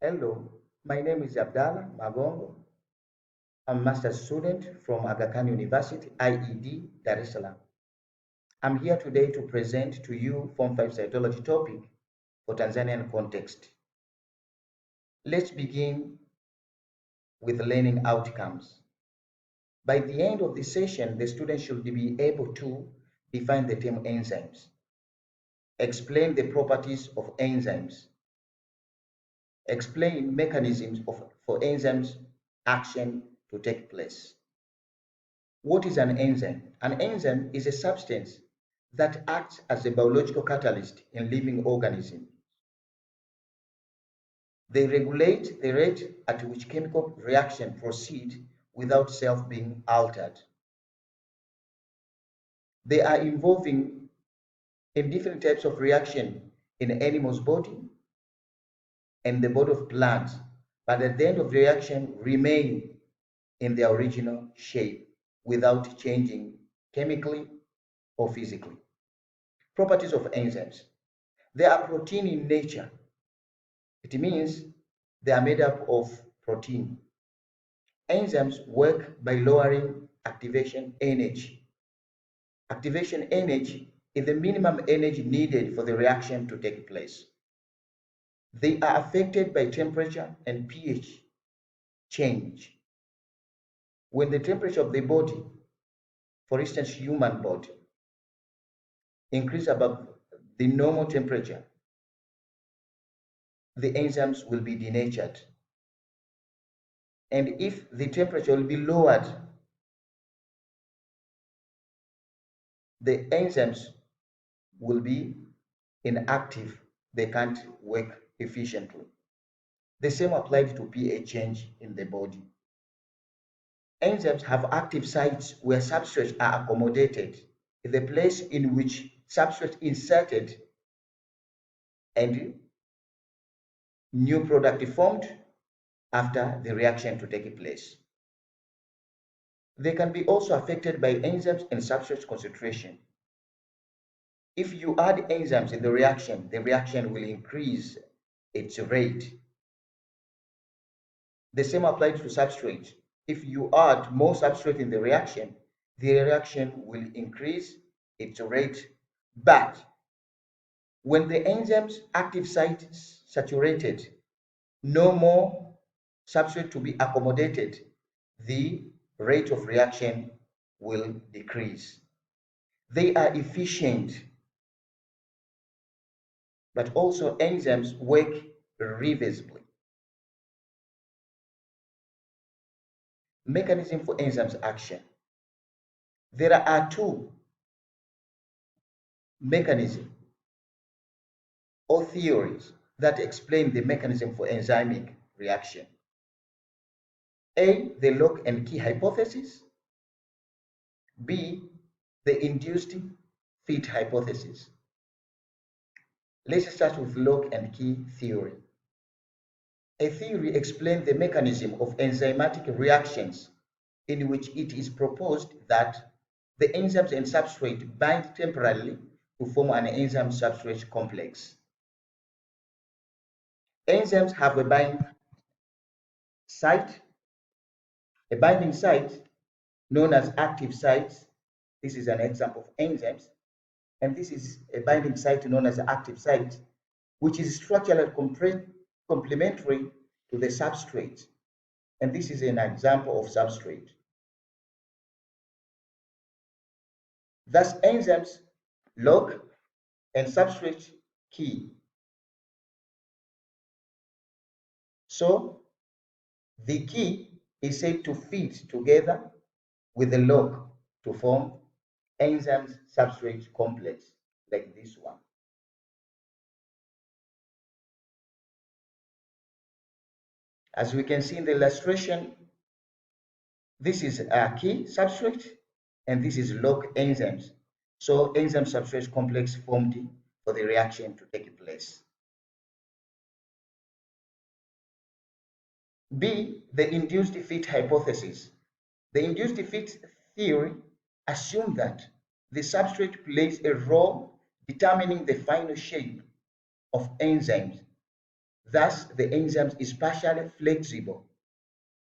Hello, my name is Abdallah Magongo. I'm a master's student from Aga Khan University, IED, Dar es Salaam. I'm here today to present to you Form 5 Cytology topic for Tanzanian context. Let's begin with learning outcomes. By the end of the session, the student should be able to define the term enzymes, explain the properties of enzymes, explain mechanisms for enzymes action to take place. What is an enzyme? An enzyme is a substance that acts as a biological catalyst in living organisms. They regulate the rate at which chemical reactions proceed without self being altered. They are involving in different types of reaction in animals' body and the body of plants, but at the end of the reaction remain in their original shape without changing chemically or physically. Properties of enzymes. They are protein in nature. It means they are made up of protein. Enzymes work by lowering activation energy. Activation energy is the minimum energy needed for the reaction to take place. They are affected by temperature and pH change. When the temperature of the body, for instance, human body, increase above the normal temperature, the enzymes will be denatured. And if the temperature will be lowered, the enzymes will be inactive. They can't work efficiently. The same applies to pH change in the body. Enzymes have active sites where substrates are accommodated, the place in which substrate inserted and new product formed after the reaction to take place. They can be also affected by enzymes and substrate concentration. If you add enzymes in the reaction will increase its rate. The same applies to substrate. If you add more substrate in the reaction will increase its rate. But when the enzyme's active site is saturated, no more substrate to be accommodated, the rate of reaction will decrease. They are efficient, but also enzymes work reversibly. Mechanism for enzymes action. There are two mechanisms or theories that explain the mechanism for enzymic reaction. A, the lock and key hypothesis. B, the induced fit hypothesis. Let's start with lock and key theory. A theory explains the mechanism of enzymatic reactions in which it is proposed that the enzymes and substrate bind temporarily to form an enzyme-substrate complex. Enzymes have a binding site known as active sites. This is an example of enzymes. And this is a binding site known as the active site, which is structurally complementary to the substrate. And this is an example of substrate. Thus, enzymes lock and substrate key. So, the key is said to fit together with the lock to form enzymes substrate complex like this one. As we can see in the illustration, this is a key substrate and this is lock enzymes. So enzyme substrate complex formed for the reaction to take place. B, the induced fit hypothesis. The induced fit theory assumes that the substrate plays a role determining the final shape of enzymes Thus, the enzyme is partially flexible.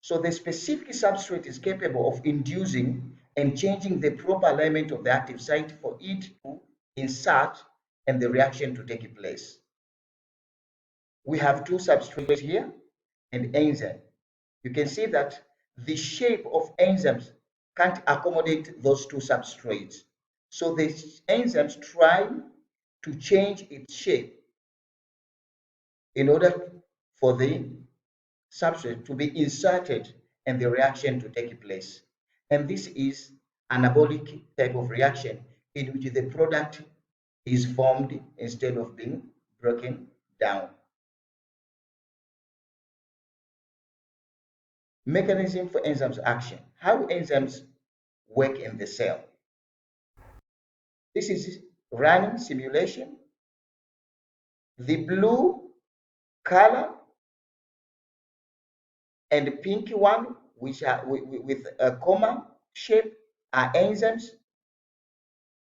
So the specific substrate is capable of inducing and changing the proper alignment of the active site for it to insert and the reaction to take place. We have two substrates here and enzyme. You can see that the shape of enzymes can't accommodate those two substrates. So the enzymes try to change its shape in order for the substrate to be inserted and the reaction to take place. And this is anabolic type of reaction in which the product is formed instead of being broken down. Mechanism for enzymes action. How enzymes work in the cell. This is running simulation. The blue color and the pink one, which are with a comma shape, are enzymes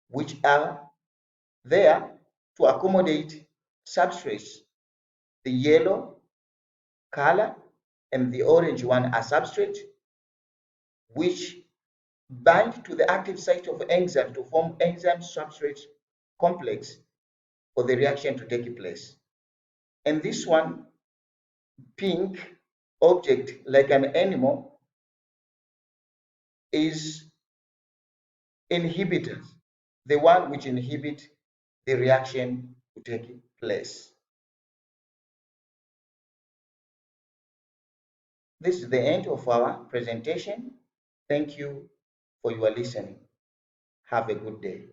which are there to accommodate substrates. The yellow color and the orange one are substrates which bind to the active site of enzyme to form enzyme substrate complex for the reaction to take place. And this one, pink object like an animal, is inhibitors, the one which inhibit the reaction to take place. This is the end of our presentation. Thank you for your listening. Have a good day.